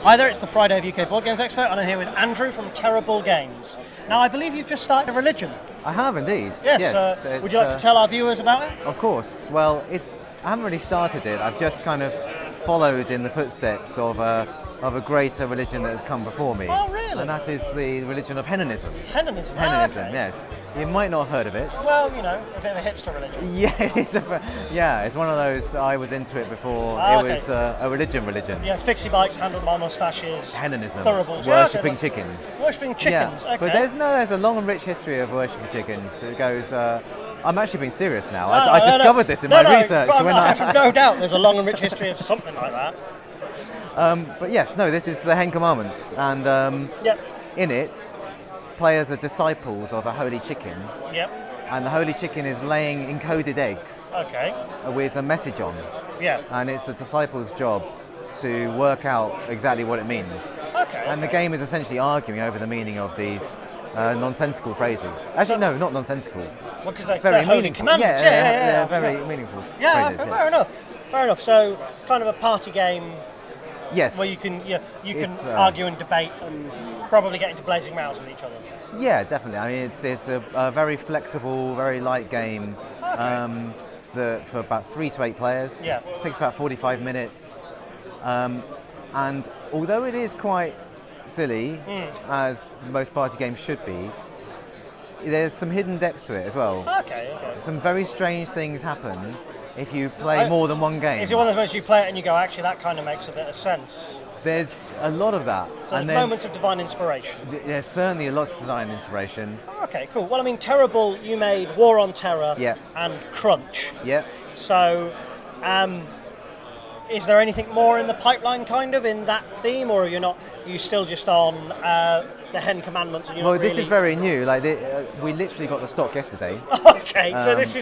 Hi there, it's the Friday of UK Board Games Expo, and I'm here with Andrew from TerrorBull Games. Now, I believe you've just started a religion. I have indeed. Yes. Would you like to tell our viewers about it? Of course. Well, I haven't really started it. I've just kind of followed in the footsteps of a greater religion that has come before me. Oh, really? And that is the religion of Henanism. Henanism? Henanism, okay. Yes. You might not have heard of it. Well, you know, a bit of a hipster religion. Yeah, it's one of those, I was into it before Okay. it was a religion. Yeah, fixie bikes, handlebar moustaches. Henanism. TerrorBulls. Worshipping chickens. Worshipping chickens, yeah. okay. But there's a long and rich history of worshipping chickens. It goes, I'm actually being serious now. No, I discovered this in my research. I have no doubt there's a long and rich history of something like that. But yes, this is the Hen Commandments, and in it, players are disciples of a holy chicken. Yep. And the holy chicken is laying encoded eggs. Okay. With a message on. Yeah. And it's the disciples' job to work out exactly what it means. Okay. And the game is essentially arguing over the meaning of these nonsensical phrases. Actually, no, not nonsensical. Well, because they're holy commandments. Yeah, very meaningful. Yeah, phrases, fair enough. Fair enough. So, kind of a party game. Yes. Where you can argue and debate and probably get into blazing rows with each other. Yeah, definitely. I mean, it's a very flexible, very light game. Okay. For about 3 to 8 players. Yeah. It takes about 45 minutes. And although it is quite silly, as most party games should be, there's some hidden depths to it as well. Okay. Some very strange things happen if you play more than one game. Is it one of those moments you play it and you go, actually, that kind of makes a bit of sense? There's a lot of that. So and moments of divine inspiration. There's certainly lots of design inspiration. Okay, cool. Well, I mean, TerrorBull, you made War on Terror and Crunch. Yeah. So, is there anything more in the pipeline, kind of, in that theme, or are you still just on the Hen Commandments? And well, this is very new. We literally got the stock yesterday. Okay, so this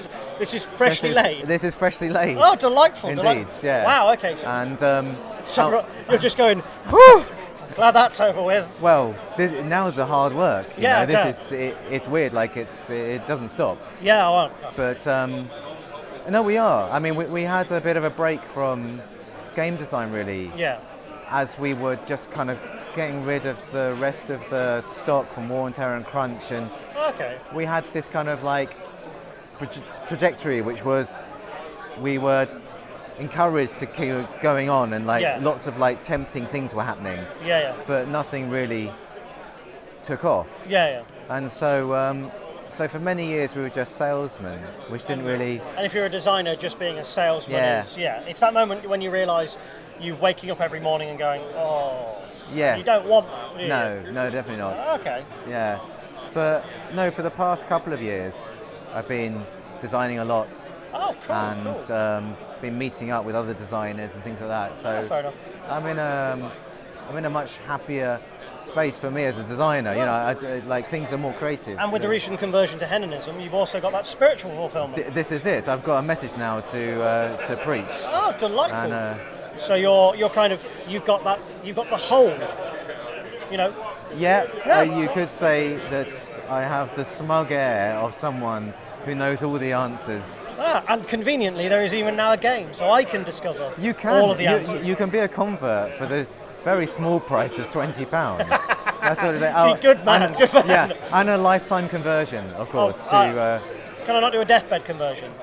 is freshly laid. This is freshly laid. Oh, delightful! Indeed, yeah. Wow. Okay. So, and so you're just going, whew! Glad that's over with. Well, now's the hard work. Yeah. It's weird. It doesn't stop. Yeah. Well, but no, we are. I mean, we had a bit of a break from game design, really. Yeah. As we were just kind of getting rid of the rest of the stock from War and Terror and Crunch, and we had this kind of trajectory, which was we were encouraged to keep going on, and lots of tempting things were happening. Yeah. But nothing really took off. Yeah. And so for many years we were just salesmen, which didn't really. And if you're a designer, just being a salesman it's that moment when you realise you're waking up every morning and going, oh. Yeah. You don't want that, do you? No, definitely not. Okay. Yeah. But no, for the past couple of years, I've been designing a lot. Oh, cool. And been meeting up with other designers and things like that. So fair enough. I'm in a much happier space for me as a designer. Things are more creative. And with the recent conversion to Henanism, you've also got that spiritual fulfillment. This is it. I've got a message now to preach. Oh, delightful. And, so you're kind of you've got the whole, Yeah. You could say that I have the smug air of someone who knows all the answers. And conveniently, there is even now a game, so I can discover all of the answers. You can be a convert for the very small price of £20. That's what it is. See, good man. Yeah, and a lifetime conversion, of course. Can I not do a deathbed conversion?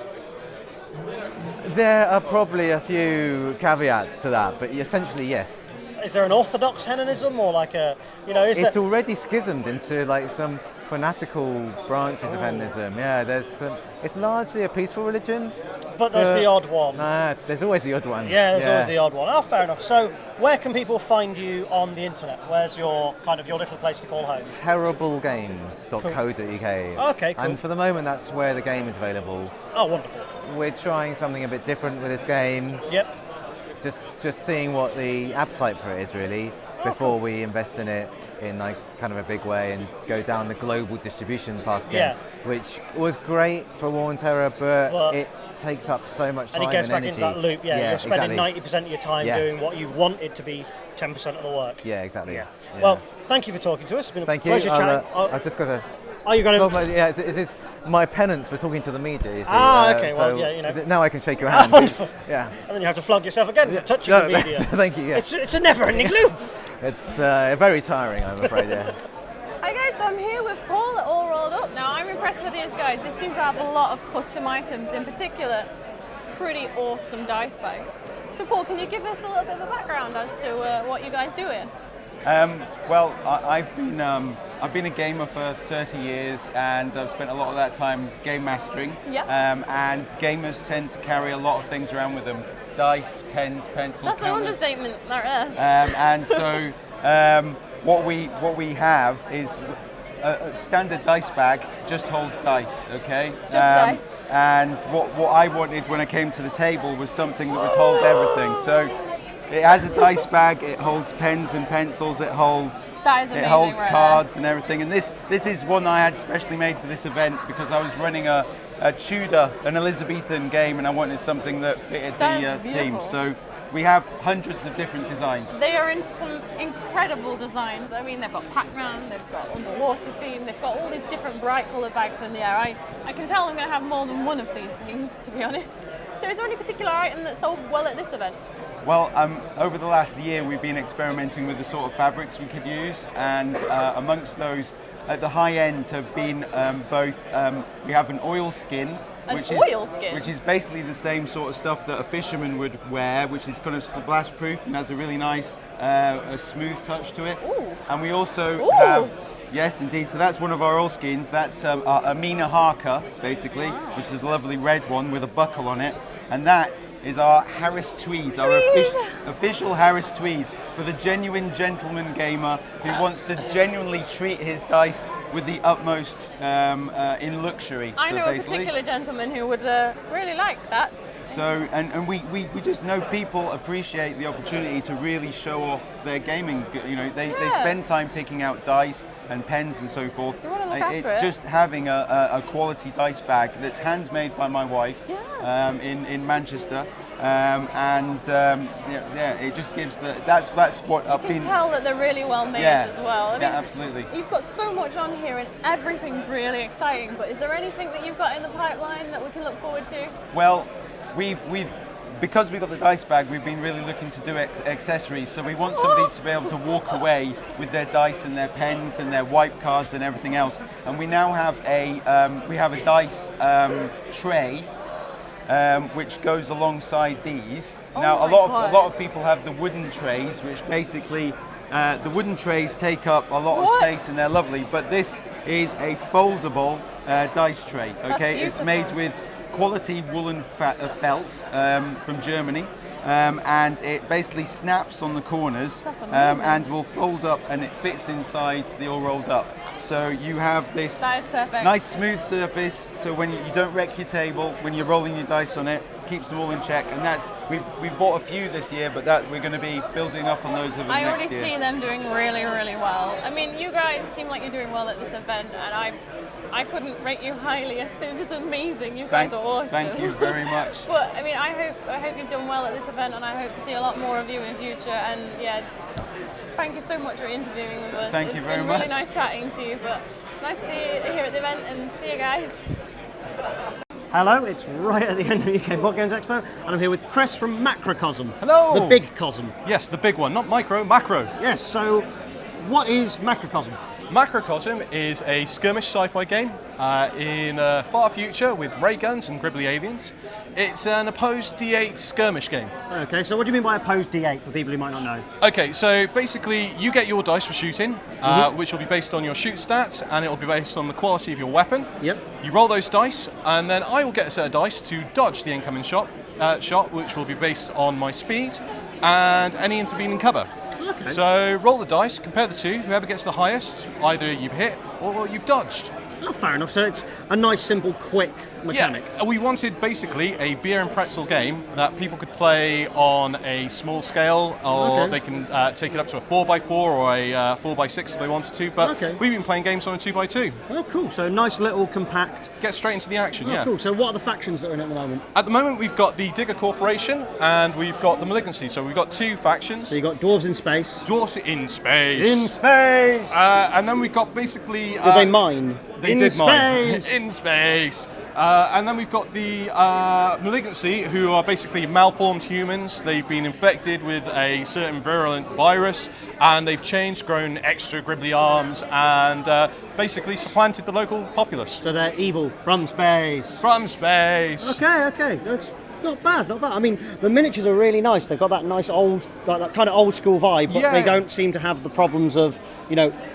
There are probably a few caveats to that, but essentially, yes. Is there an orthodox Henanism, or It's already schismed into some fanatical branches of Henanism. Yeah, it's largely a peaceful religion. But there's the odd one. There's always the odd one. Yeah, there's always the odd one. Oh, fair enough. So, where can people find you on the internet? Where's your little place to call home? TerrorBullGames.co.uk. Okay, cool. And for the moment, that's where the game is available. Oh, wonderful. We're trying something a bit different with this game. Yep. Just seeing what the appetite for it is, really, before we invest in it in kind of a big way and go down the global distribution path again, which was great for War and Terror, but it takes up so much time and it gets back energy. into that loop. You're spending exactly. 90% of your time doing what you want it to be 10% of the work. Yeah, exactly. Well, thank you for talking to us. It's been a pleasure chatting. I've just got to Oh, you got Well, to. yeah, this is my penance for talking to the media. You see. Okay. So Well, yeah, you know. Now I can shake your hand. Wonderful. Yeah. And then you have to flog yourself again for touching No, the media. thank you. Yeah. It's a never-ending loop. It's very tiring, I'm afraid. Yeah. Hi guys, so I'm here with Paul at All Rolled Up. Now I'm impressed with these guys. They seem to have a lot of custom items, in particular pretty awesome dice bags. So Paul, can you give us a little bit of a background as to what you guys do here? Well, I've been a gamer for 30 years, and I've spent a lot of that time game mastering. Yep. And gamers tend to carry a lot of things around with them: dice, pens, pencils. That's an counters. understatement, right there. And so what we have is a standard dice bag just holds dice, okay? Just dice. And what I wanted when I came to the table was something that would hold everything. So it has a dice bag, it holds pens and pencils, it holds cards and everything. And this is one I had specially made for this event because I was running a Tudor, an Elizabethan game, and I wanted something that fitted the theme. So we have hundreds of different designs. They are in some incredible designs. I mean, they've got Pac-Man, they've got underwater theme, they've got all these different bright coloured bags in the air. I can tell I'm going to have more than one of these things, to be honest. So is there any particular item that sold well at this event? Well, over the last year we've been experimenting with the sort of fabrics we could use, and amongst those at the high end have been we have an oil skin, which is basically the same sort of stuff that a fisherman would wear, which is kind of splash proof and has a really nice a smooth touch to it. Ooh. And we also have, yes indeed, so that's one of our oil skins. That's a Mina Harker basically, which is a lovely red one with a buckle on it. And that is our Harris Tweed, our official Harris Tweed for the genuine gentleman gamer who wants to genuinely treat his dice with the utmost in luxury. I know a particular gentleman who would really like that. So, and we just know people appreciate the opportunity to really show off their gaming. You know, they spend time picking out dice and pens and so forth. You want to look after it. Just having a quality dice bag that's handmade by my wife in Manchester. It just gives that's what I've been. You can tell that they're really well made as well. I mean, absolutely. You've got so much on here and everything's really exciting, but is there anything that you've got in the pipeline that we can look forward to? Well, because we've got the dice bag, we've been really looking to do accessories. So we want somebody to be able to walk away with their dice and their pens and their wipe cards and everything else. And we now have a dice tray, which goes alongside these. Now a lot of people have the wooden trays, which basically the wooden trays take up a lot of space and they're lovely. But this is a foldable dice tray. Okay, it's made with quality woolen felt from Germany, and it basically snaps on the corners and will fold up, and it fits inside the All Rolled Up. So you have this nice smooth surface, so when you don't wreck your table when you're rolling your dice on it, keeps them all in check. And that's we've bought a few this year, but that we're going to be building up on those over the next year. I already see them doing really, really well. I mean, you guys seem like you're doing well at this event, and I couldn't rate you highly. It's just amazing. You guys are awesome. Thank you very much. But I mean, I hope you've done well at this event, and I hope to see a lot more of you in future. And yeah, thank you so much for interviewing with us. Thank you very much. It's been really nice chatting to you, but nice to see you here at the event, and see you guys. Hello, it's right at the end of the UK Board Games Expo, and I'm here with Chris from Macrocosm. Hello! The big Cosm. Yes, the big one, not micro, macro. Yes, so what is Macrocosm? Macrocosm is a skirmish sci-fi game in a far future with ray guns and gribbly aliens. It's an opposed D8 skirmish game. Okay, so what do you mean by opposed D8 for people who might not know? Okay, so basically you get your dice for shooting, which will be based on your shoot stats, and it will be based on the quality of your weapon. Yep. You roll those dice, and then I will get a set of dice to dodge the incoming shot, which will be based on my speed and any intervening cover. Okay. So roll the dice, compare the two, whoever gets the highest, either you've hit or you've dodged. Oh, fair enough. So it's a nice, simple, quick mechanic. Yeah, we wanted basically a beer and pretzel game that people could play on a small scale, or they can take it up to a 4x4 or a 4x6 if they wanted to. But we've been playing games on a 2x2. Oh, cool. So nice little compact. Get straight into the action, yeah. Cool. So what are the factions that are in at the moment? At the moment, we've got the Digger Corporation and we've got the Malignancy. So we've got two factions. So you've got Dwarves in Space. Dwarves in Space. In Space! And then we've got basically... Do they mine? They In did mine. space. In space. And then we've got the Malignancy, who are basically malformed humans. They've been infected with a certain virulent virus, and they've changed, grown extra gribbly arms, and basically supplanted the local populace. So they're evil from space. From space. Okay, that's not bad. I mean, the miniatures are really nice. They've got that nice old, that kind of old school vibe, but Yeah. they don't seem to have the problems of,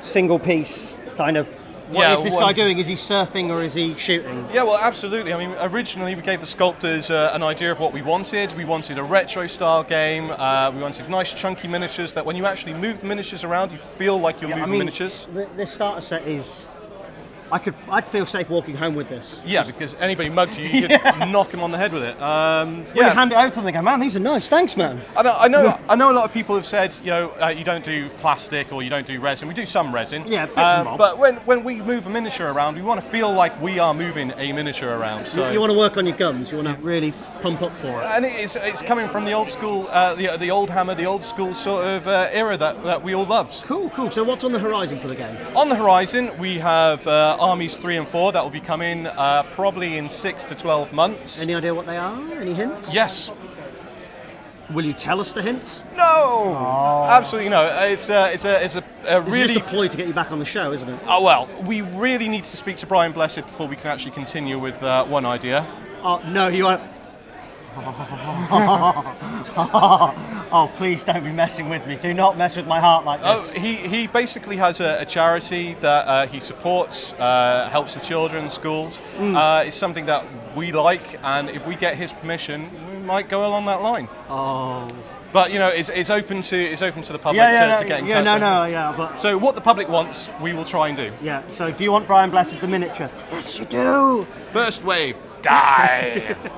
single piece kind of. What Yeah, is this guy doing? Is he surfing or is he shooting? Yeah, well, absolutely. I mean, originally we gave the sculptors an idea of what we wanted. We wanted a retro-style game. We wanted nice, chunky miniatures that when you actually move the miniatures around, you feel like you're moving miniatures. This starter set is. I'd feel safe walking home with this. Yeah, because anybody mugged you, you could knock them on the head with it. When you hand it over to them, they go, man, these are nice, thanks, man. I know a lot of people have said, you don't do plastic or you don't do resin. We do some resin. Yeah, bits and bobs. But when we move a miniature around, we want to feel like we are moving a miniature around. So You want to work on your guns, you want to really pump up for it. And it's coming from the old school, the old hammer, the old school sort of era that we all loved. Cool. So what's on the horizon for the game? On the horizon, we have Armies 3 and 4 that will be coming probably in 6 to 12 months. Any idea what they are? Any hints? Yes. Will you tell us the hints? No. Absolutely no. It's a This really. is just a ploy to get you back on the show, isn't it? Oh well, we really need to speak to Brian Blessed before we can actually continue with one idea. Oh, no, you won't. Oh, please don't be messing with me. Do not mess with my heart like this. Oh, he basically has a charity that he supports, helps the children, schools. It's something that we like, and if we get his permission, we might go along that line. Oh. But it's open to the public to get in touch. But So what the public wants, we will try and do. yeah. So do you want Brian Blessed the miniature? Yes, you do. First wave, dive.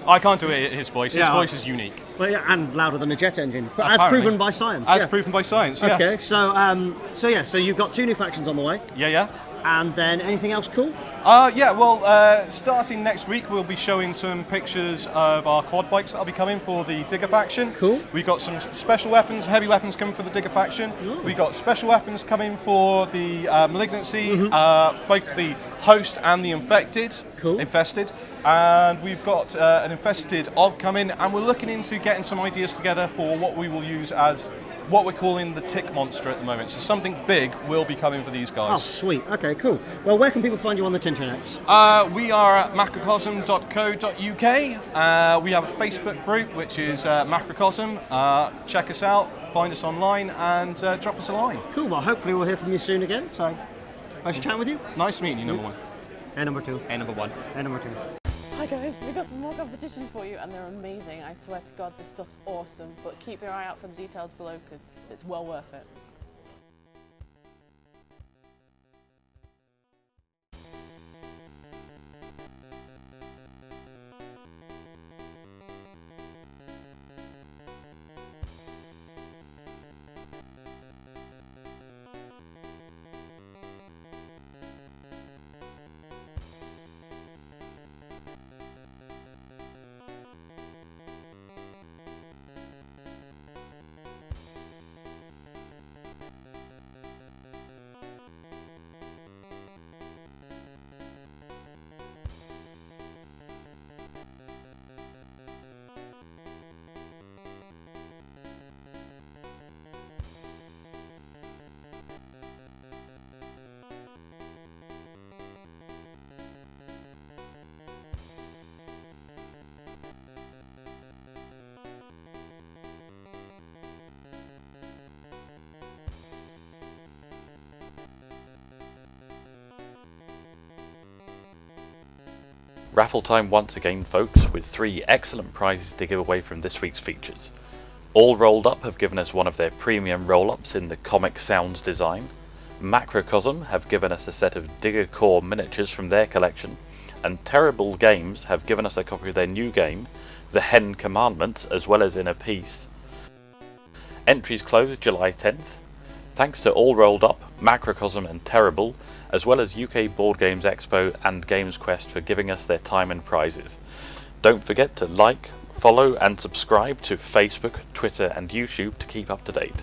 I can't do it in his voice. His Yeah. voice is unique. Well, yeah, and louder than a jet engine, but as Apparently. proven by science. As yeah. proven by science, Okay. yes. So you've got 2 new factions on the way, Yeah. and then anything else cool? Starting next week, we'll be showing some pictures of our quad bikes that'll be coming for the Digger faction. Cool. We've got some special weapons, heavy weapons coming for the Digger faction. We've got special weapons coming for the Malignancy, both the host and the infected. Cool. Infested. And we've got an infested Og coming, and we're looking into getting some ideas together for what we will use as what we're calling the tick monster at the moment. So something big will be coming for these Oh, guys. sweet. Okay, cool. Well, where can people find you on the Tinternets? We are at macrocosm.co.uk. We have a Facebook group which is Macrocosm. Check us out, find us online, and drop us a line. Cool. Well, hopefully we'll hear from you soon again. So, nice chatting with you. Nice meeting you, number one. And number 2. And number one. And number 2. Hi guys, we've got some more competitions for you and they're amazing. I swear to God, this stuff's awesome. But keep your eye out for the details below because it's well worth it. Raffle time once again, folks, with 3 excellent prizes to give away from this week's features. All Rolled Up have given us one of their premium roll-ups in the Comic Sounds design. Macrocosm have given us a set of Digger Core miniatures from their collection, and TerrorBull Games have given us a copy of their new game, the Hen Commandments, as well as in a piece. Entries close July 10th. Thanks to All Rolled Up, Macrocosm and TerrorBull, as well as UK Board Games Expo and GamesQuesters for giving us their time and prizes. Don't forget to like, follow and subscribe to Facebook, Twitter and YouTube to keep up to date.